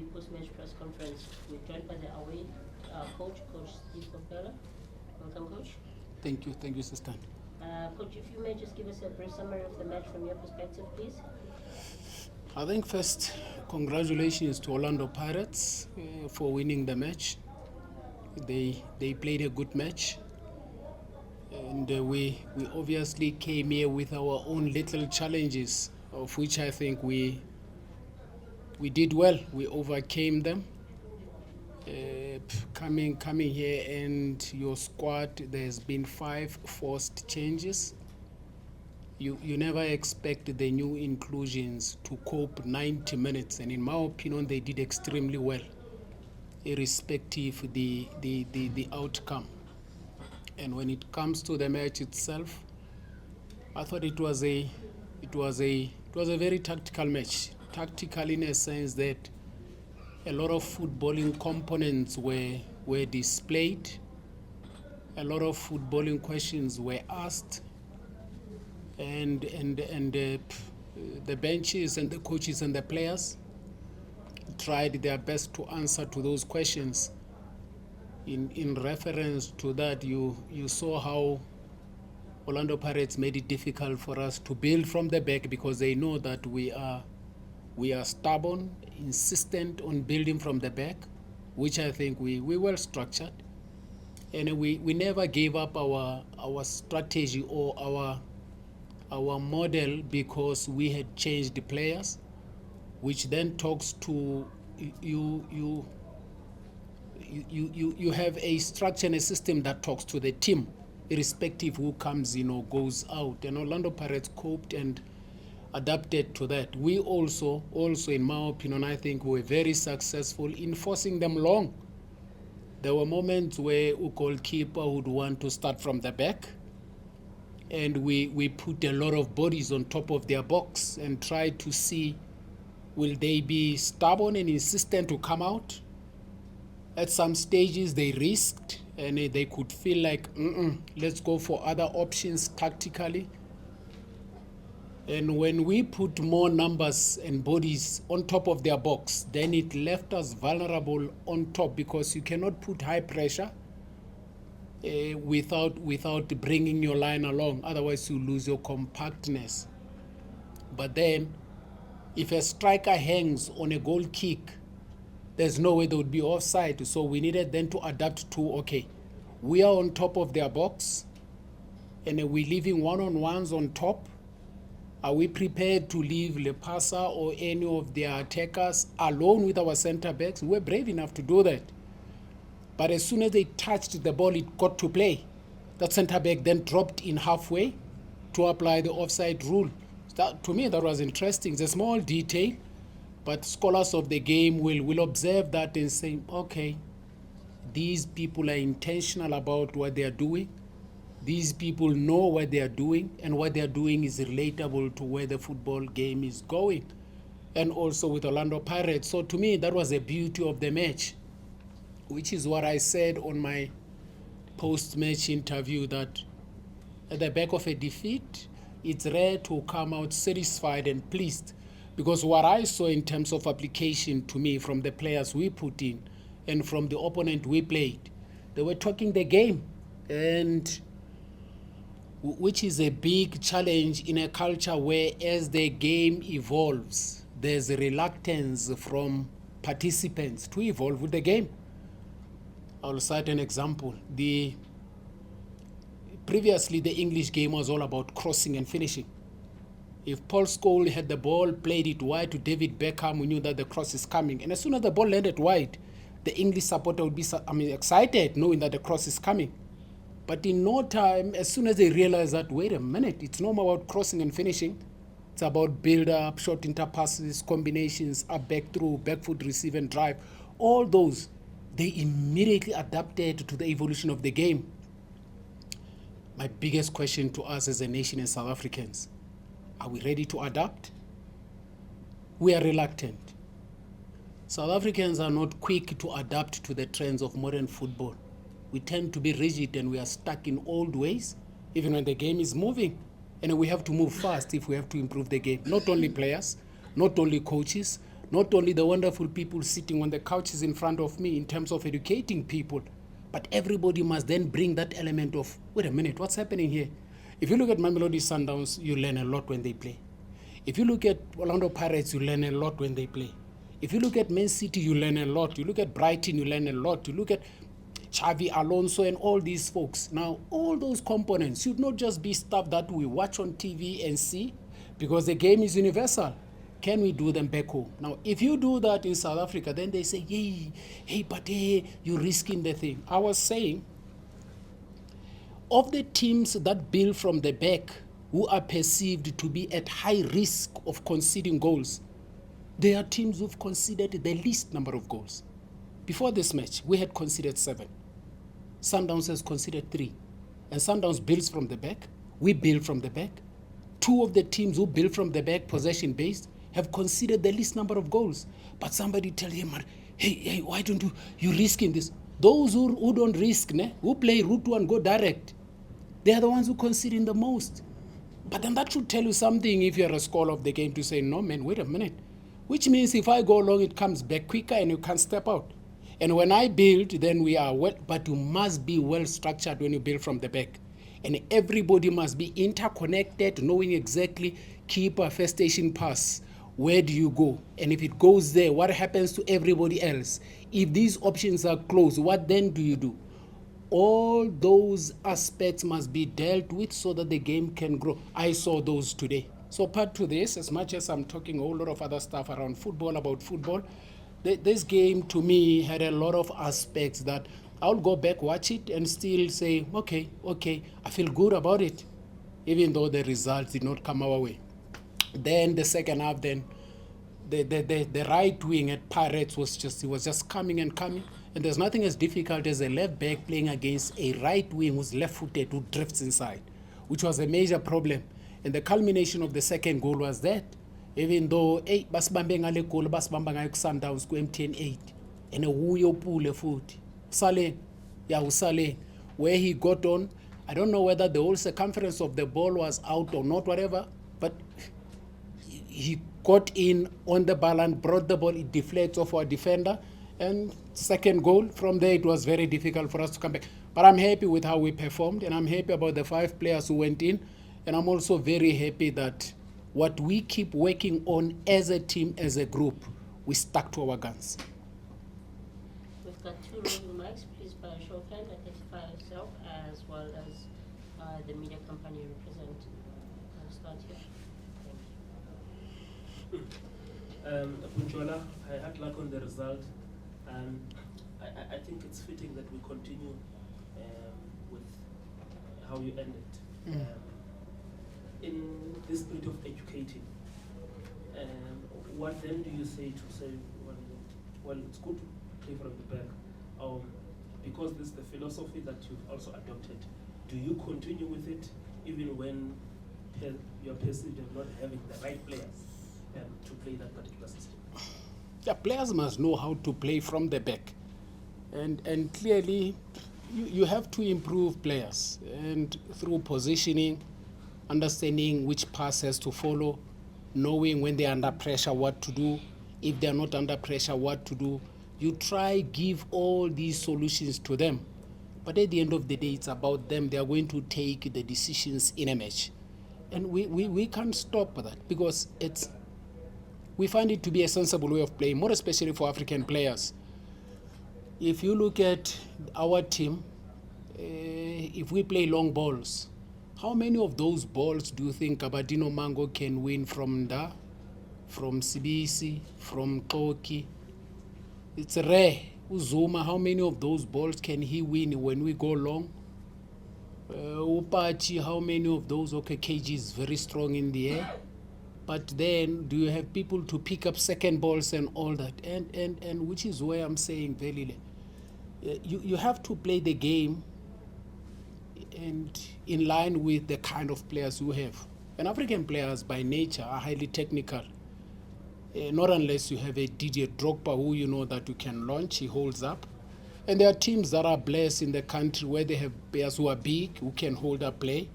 Derby post-match press conference. We're joined by the away coach, Coach Steve Komphela. Welcome, Coach. Thank you, Sister. Coach, if you may just give us a brief summary of the match from your perspective, please. I think first, congratulations to Orlando Pirates for winning the match. They played a good match, and we obviously came here with our own little challenges, of which I think we did well. We overcame them. Coming here, and your squad, there's been 5 forced changes. You never expect the new inclusions to cope 90 minutes, and in my opinion they did extremely well, irrespective the outcome. And when it comes to the match itself, I thought it was a very tactical match. Tactical in a sense that a lot of footballing components were displayed, a lot of footballing questions were asked, and the benches and the coaches and the players tried their best to answer to those questions. In reference to that, you saw how Orlando Pirates made it difficult for us to build from the back, because they know that we are stubborn, insistent on building from the back, which I think we well structured, and we never gave up our strategy or our model because we had changed the players, which then talks to you have a structure and a system that talks to the team, irrespective who comes in or goes out. And Orlando Pirates coped and adapted to that. We also in my opinion, I think we were very successful in forcing them long. There were moments where a goalkeeper would want to start from the back, and we put a lot of bodies on top of their box and tried to see, will they be stubborn and insistent to come out? At some stages they risked, and they could feel like, let's go for other options tactically. And when we put more numbers and bodies on top of their box, then it left us vulnerable on top, because you cannot put high pressure without bringing your line along. Otherwise you lose your compactness. But then if a striker hangs on a goal kick, there's no way they would be offside. So we needed then to adapt to, okay, we are on top of their box, and we're leaving one-on-ones on top. Are we prepared to leave Lepasa or any of their attackers alone with our center backs? We were brave enough to do that. But as soon as they touched the ball, it got to play. That center back then dropped in halfway to apply the offside rule. To me, that was interesting. It's a small detail, but scholars of the game will observe that and say, okay, these people are intentional about what they are doing. These people know what they are doing, and what they are doing is relatable to where the football game is going, and also with Orlando Pirates. So to me, that was the beauty of the match, which is what I said on my post-match interview, that at the back of a defeat, it's rare to come out satisfied and pleased, because what I saw in terms of application to me from the players we put in and from the opponent we played, they were talking the game, and which is a big challenge in a culture where, as the game evolves, there's a reluctance from participants to evolve with the game. I'll cite an example. Previously, the English game was all about crossing and finishing. If Paul Scholes had the ball, played it wide to David Beckham, we knew that the cross is coming. And as soon as the ball landed wide, the English supporter would be excited, knowing that the cross is coming. But in no time, as soon as they realize that, wait a minute, it's not about crossing and finishing. It's about build-up, short interpasses, combinations, up, back through, back foot, receive and drive. All those, they immediately adapted to the evolution of the game. My biggest question to us as a nation and South Africans, are we ready to adapt? We are reluctant. South Africans are not quick to adapt to the trends of modern football. We tend to be rigid, and we are stuck in old ways, even when the game is moving. And we have to move fast if we have to improve the game. Not only players, not only coaches, not only the wonderful people sitting on the couches in front of me in terms of educating people, but everybody must then bring that element of, wait a minute, what's happening here? If you look at Mamelodi Sundowns, you learn a lot when they play. If you look at Orlando Pirates, you learn a lot when they play. If you look at Man City, you learn a lot. You look at Brighton, you learn a lot. You look at Xavi Alonso and all these folks. Now, all those components should not just be stuff that we watch on TV and see, because the game is universal. Can we do them back home? Now, if you do that in South Africa, then they say, hey, but hey, you're risking the thing. I was saying, of the teams that build from the back, who are perceived to be at high risk of conceding goals, there are teams who've conceded the least number of goals. Before this match, we had conceded 7. Sundowns has conceded 3. And Sundowns builds from the back. We build from the back. 2 of the teams who build from the back, possession-based, have conceded the least number of goals. But somebody tell him, hey, why don't you risking this? Those who don't risk, who play route 1, go direct, they are the ones who concede the most. But then that should tell you something if you're a scholar of the game, to say, no, man, wait a minute. Which means if I go along, it comes back quicker and you can't step out. And when I build, then we are well, but you must be well structured when you build from the back. And everybody must be interconnected, knowing exactly keeper, first station pass. Where do you go? And if it goes there, what happens to everybody else? If these options are closed, what then do you do? All those aspects must be dealt with so that the game can grow. I saw those today. So part to this, as much as I'm talking a whole lot of other stuff around football, about football, this game to me had a lot of aspects that I'll go back, watch it, and still say, okay, I feel good about it, even though the results did not come our way. Then the second half, then the right wing at Pirates was just coming and coming. And there's nothing as difficult as a left back playing against a right wing who's left-footed, who drifts inside, which was a major problem. And the culmination of the second goal was that, even though basibambe ngale goal basibamba ngayo ku-Sundowns ku-MTN 8, and uye upule futhi Saleh, where he got on, I don't know whether the whole circumference of the ball was out or not, whatever, but he got in on the ball and brought the ball, it deflects off our defender, and second goal. From there, it was very difficult for us to come back. But I'm happy with how we performed, and I'm happy about the 5 players who went in, and I'm also very happy that what we keep working on as a team, as a group, we stuck to our guns. We've got 2 roving mics. Please, by a show of hands, identify yourself as well as the media company you represent. I'll start here. Punjola, I had luck on the result. I think it's fitting that we continue with how you ended. In the spirit of educating, what then do you say to say, well, it's good to play from the back, because this is the philosophy that you've also adopted. Do you continue with it even when you're perceived as not having the right players to play that particular system? Yeah, players must know how to play from the back. And clearly, you have to improve players. And through positioning, understanding which pass has to follow, knowing when they're under pressure what to do, if they're not under pressure what to do. You try give all these solutions to them. But at the end of the day, it's about them. They are going to take the decisions in a match. And we can't stop that, because we find it to be a sensible way of playing, more especially for African players. If you look at our team, if we play long balls, how many of those balls do you think Abadino Mango can win from Nda, from Sibisi, from Koki? It's rare. Uzuma, how many of those balls can he win when we go long? Upachi, how many of those? Okay, KG is very strong in the air. But then, do you have people to pick up second balls and all that? And which is where I'm saying, Velile, you have to play the game and in line with the kind of players you have. And African players by nature are highly technical. Not unless you have a Didier Drogba who you know that you can launch, he holds up. And there are teams that are blessed in the country where they have players who are big, who can hold up play.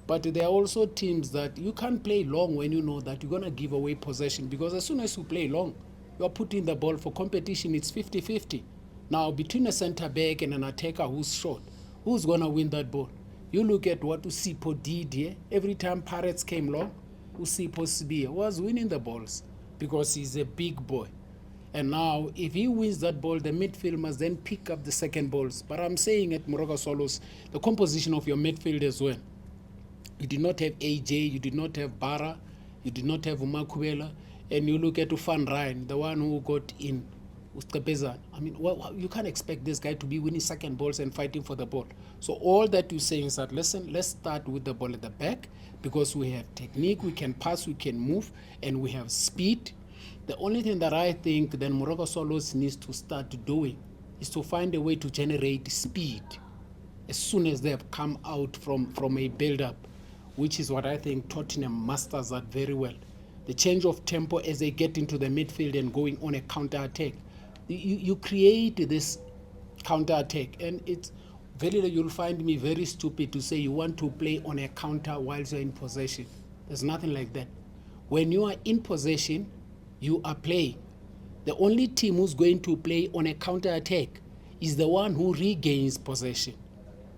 But there are also teams that you can't play long when you know that you're going to give away possession, because as soon as you play long, You are putting the ball for competition, it's 50-50. Now, between a centre back and an attacker who's short, who's going to win that ball? You look at what Usipo did here. Every time Pirates came along, Usipo Sibia was winning the balls because he's a big boy. And now, if he wins that ball, the midfield must then pick up the second balls. But I'm saying at Moroka Swallows, the composition of your midfield as well. You did not have AJ, you did not have Bara, you did not have Umakuela, and you look at Van Rijn, the one who got in, Uskapeza. I mean, you can't expect this guy to be winning second balls and fighting for the ball. So all that you're saying is that, listen, let's start with the ball at the back because we have technique, we can pass, we can move, and we have speed. The only thing that I think then Moroka Swallows needs to start doing is to find a way to generate speed as soon as they have come out from a build-up, which is what I think Tottenham masters that very well. The change of tempo as they get into the midfield and going on a counter-attack. You create this counter-attack, and it's very, you'll find me very stupid to say you want to play on a counter whilst you're in possession. There's nothing like that. When you are in possession, you are playing. The only team who's going to play on a counter-attack is the one who regains possession.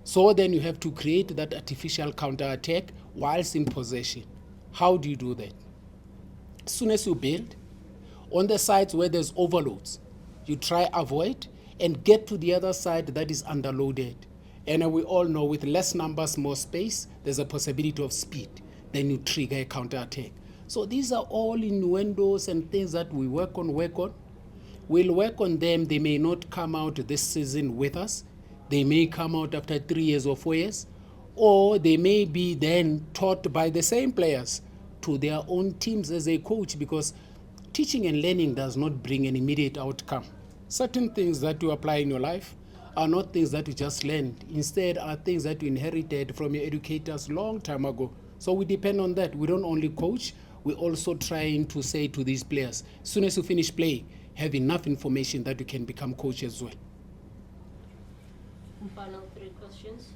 So then you have to create that artificial counter-attack whilst in possession. How do you do that? As soon as you build, on the sides where there's overloads, you try avoid and get to the other side that is underloaded. And we all know with less numbers, more space, there's a possibility of speed. Then you trigger a counter-attack. So these are all innuendos and things that we work on. We'll work on them. They may not come out this season with us. They may come out after 3 years or 4 years. Or they may be then taught by the same players to their own teams as a coach, because teaching and learning does not bring an immediate outcome. Certain things that you apply in your life are not things that you just learned. Instead, are things that you inherited from your educators long time ago. So we depend on that. We don't only coach, we're also trying to say to these players, as soon as you finish playing, have enough information that you can become coach as well. Final 3 questions.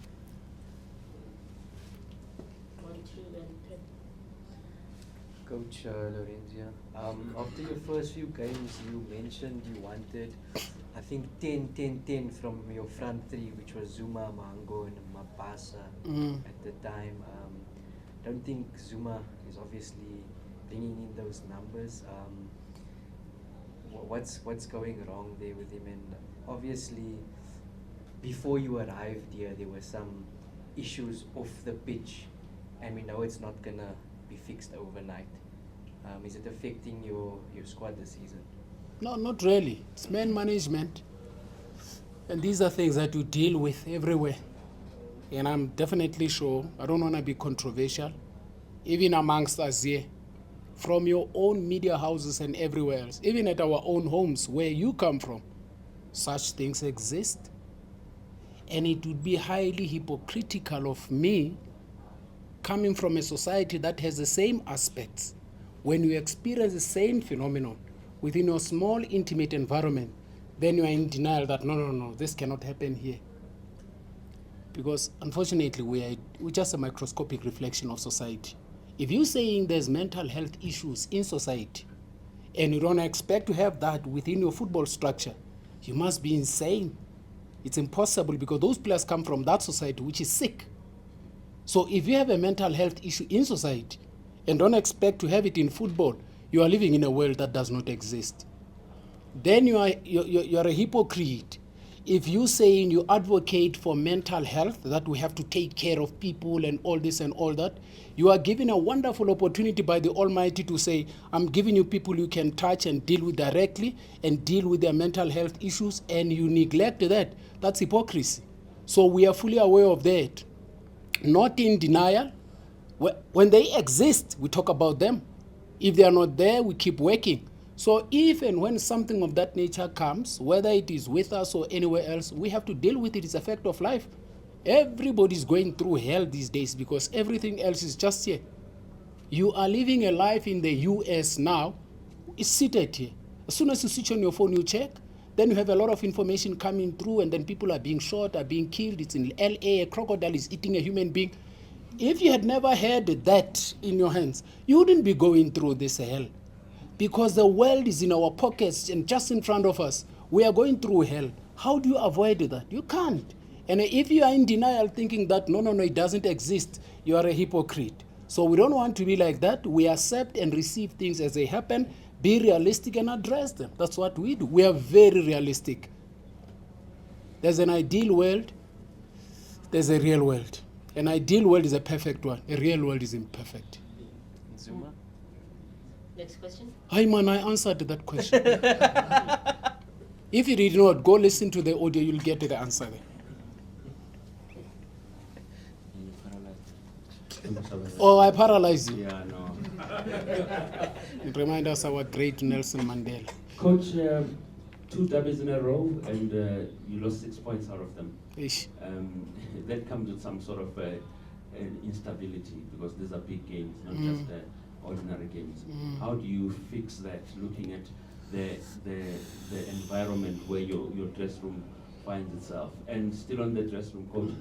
1, 2, and 3. Coach Lorenzia, after your first few games, you mentioned you wanted, I think, 10-10-10 from your front three, which was Zuma, Mango, and Mapasa at the time. Don't think Zuma is obviously bringing in those numbers. What's going wrong there with him? And obviously, before you arrived here, there were some issues off the pitch, and we know it's not gonna be fixed overnight. Is it affecting your squad this season? No, not really. It's man management. And these are things that you deal with everywhere. And I'm definitely sure, I don't want to be controversial, even amongst us here, from your own media houses and everywhere else, even at our own homes where you come from, such things exist. And it would be highly hypocritical of me, coming from a society that has the same aspects, when you experience the same phenomenon within your small, intimate environment, then you are in denial that no, this cannot happen here. Because unfortunately, we're just a microscopic reflection of society. If you're saying there's mental health issues in society, and you don't expect to have that within your football structure, you must be insane. It's impossible, because those players come from that society which is sick. So if you have a mental health issue in society and don't expect to have it in football, you are living in a world that does not exist. Then you're a hypocrite. If you're saying you advocate for mental health, that we have to take care of people and all this and all that, you are given a wonderful opportunity by the Almighty to say, I'm giving you people you can touch and deal with directly and deal with their mental health issues, and you neglect that. That's hypocrisy. So we are fully aware of that. Not in denial. When they exist, we talk about them. If they are not there, we keep working. So if and when something of that nature comes, whether it is with us or anywhere else, we have to deal with it. It's a fact of life. Everybody's going through hell these days because everything else is just here. You are living a life in the US now. It's seated here. As soon as you switch on your phone, you check. Then you have a lot of information coming through, and then people are being shot, are being killed. It's in LA, a crocodile is eating a human being. If you had never had that in your hands, you wouldn't be going through this hell. because the world is in our pockets and just in front of us. We are going through hell. How do you avoid that? You can't. And if you are in denial thinking that, no, it doesn't exist, you are a hypocrite. So we don't want to be like that. We accept and receive things as they happen, be realistic and address them. That's what we do. We are very realistic. There's an ideal world, there's a real world. An ideal world is a perfect one. A real world is imperfect. Zuma? Next question. Hi man, I answered that question. If you did not, go listen to the audio, you'll get to the answer there. Oh, I paralyzed you. Yeah, no. It reminds us our great Nelson Mandela. Coach, 2 derbies in a row, and you lost 6 points out of them. Ish. That comes with some sort of instability, because these are big games, not just ordinary games. How do you fix that, looking at the environment where your dressing room finds itself? And still on the dressing room, coach.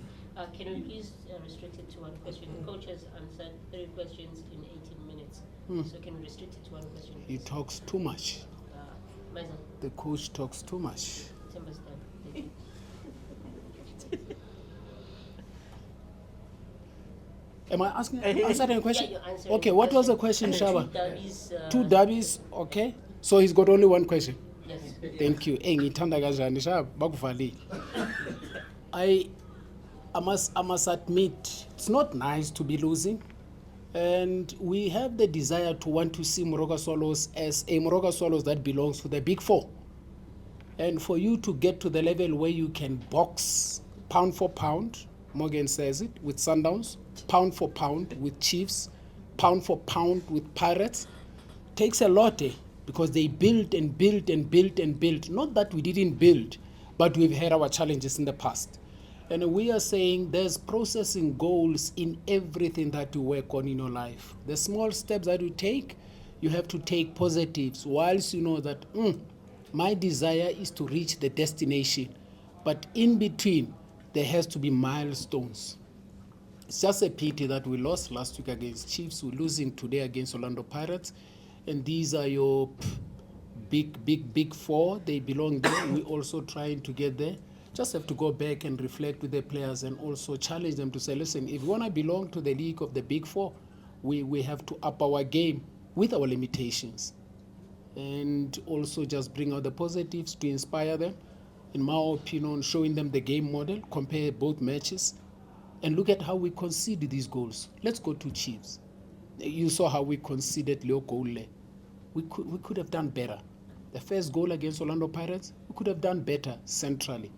Can we please restrict it to one question? The coach has answered 3 questions in 18 minutes. So can we restrict it to one question? He Please? talks too much. Maisa, The coach talks too much. Timber's done. Thank you. Am I answering a question? Yeah, you're answering Okay, the what was the question. question, Shaba? 2 derbies. 2 derbies, okay. So he's got only one question. Yes. Thank you. Ngithanda kanjani Shaba? Bakuvalile. I must admit, it's not nice to be losing. And we have the desire to want to see Moroka Swallows as a Moroka Swallows that belongs to the Big Four. And for you to get to the level where you can box pound for pound, Morgan says it, with Sundowns, pound for pound with Chiefs, pound for pound with Pirates, takes a lot, because they built and built and built and built. Not that we didn't build, but we've had our challenges in the past. And we are saying there's processing goals in everything that you work on in your life. The small steps that you take, you have to take positives, whilst you know that my desire is to reach the destination. But in between, there has to be milestones. It's just a pity that we lost last week against Chiefs. We're losing today against Orlando Pirates. And these are your big 4. They belong there. We're also trying to get there. Just have to go back and reflect with the players and also challenge them to say, listen, if we want to belong to the league of the Big 4, we have to up our game with our limitations. And also just bring out the positives to inspire them. In my opinion, showing them the game model, compare both matches, and look at how we conceded these goals. Let's go to Chiefs. You saw how we conceded Leo goal. We could have done better. The first goal against Orlando Pirates, we could have done better centrally.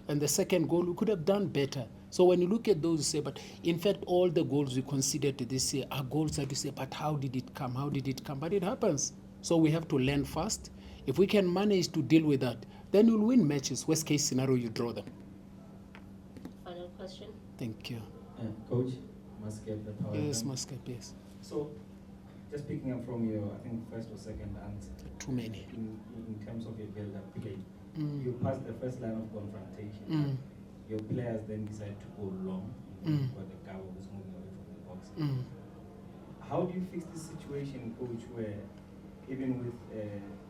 And the second goal, we could have done better. So when you look at those, you say, but in fact, all the goals we conceded this year are goals that you say, but how did it come? How did it come? But it happens. So we have to learn fast. If we can manage to deal with that, then you'll win matches. Worst case scenario, you draw them. Final question. Thank you. Coach, Maskep, the power. Yes, Maskep, yes. So, just picking up from your, I think, first or second answer. Too many. In terms of your build-up play, Mm. you passed the first line of confrontation. Mm. Your players then decide to go long. Mm. But the guy was moving away from the box. Mm. How do you fix this situation, Coach, where even with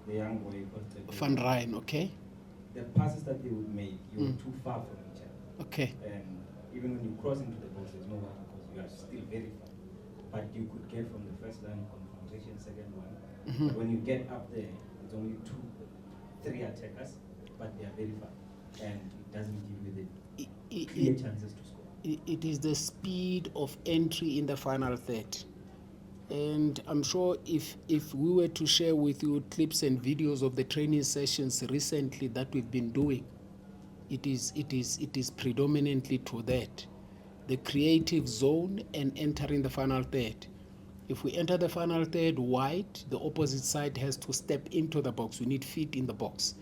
the young boy, Van Rijn, okay? the passes that they would make, you were Mm. too far from each other. Okay. And even when you cross into the box, there's no one because you are still very far. But you could get from the first line confrontation, second one. Mhm. But when you get up there, it's only 3 attackers, but they are very far. And it doesn't give you the clear chances to score. It is the speed of entry in the final third. And I'm sure if we were to share with you clips and videos of the training sessions recently that we've been doing, it is predominantly to that. The creative zone and entering the final third. If we enter the final third wide, the opposite side has to step into the box. We need feet in the box.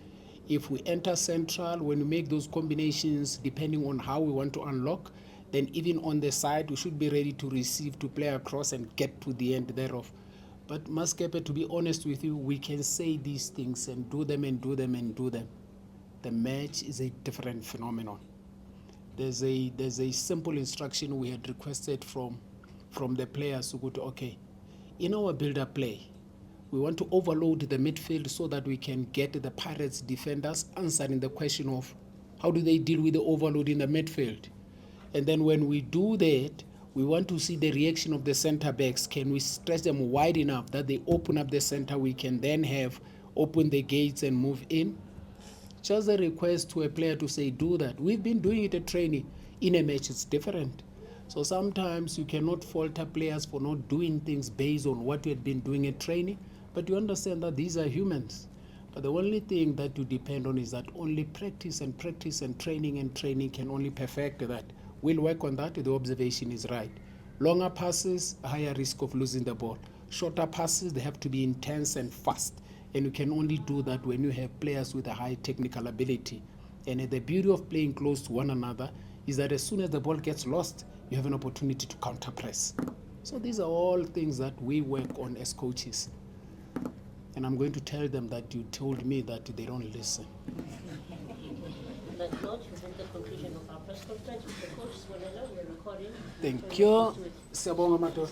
If we enter central, when we make those combinations, depending on how we want to unlock, then even on the side, we should be ready to receive, to play across and get to the end thereof. But Maskepe, to be honest with you, we can say these things and do them and do them and do them. The match is a different phenomenon. There's a simple instruction we had requested from the players who go to, okay, in our build-up play, We want to overload the midfield so that we can get the Pirates defenders answering the question of how do they deal with the overload in the midfield. And then when we do that, we want to see the reaction of the centre backs. Can we stretch them wide enough that they open up the centre? We can then have open the gates and move in. Just a request to a player to say, do that. We've been doing it at training. In a match, it's different. So sometimes you cannot falter players for not doing things based on what you had been doing at training. But you understand that these are humans. But the only thing that you depend on is that only practice and training can only perfect that. We'll work on that. The observation is right. Longer passes, a higher risk of losing the ball. Shorter passes, they have to be intense and fast. And you can only do that when you have players with a high technical ability. And the beauty of playing close to one another is that as soon as the ball gets lost, you have an opportunity to counter press. So these are all things that we work on as coaches. And I'm going to tell them that you told me that they don't listen. On that note, we bring the conclusion of our press conference with the coaches. We're recording. Thank you. Siyabonga madoda.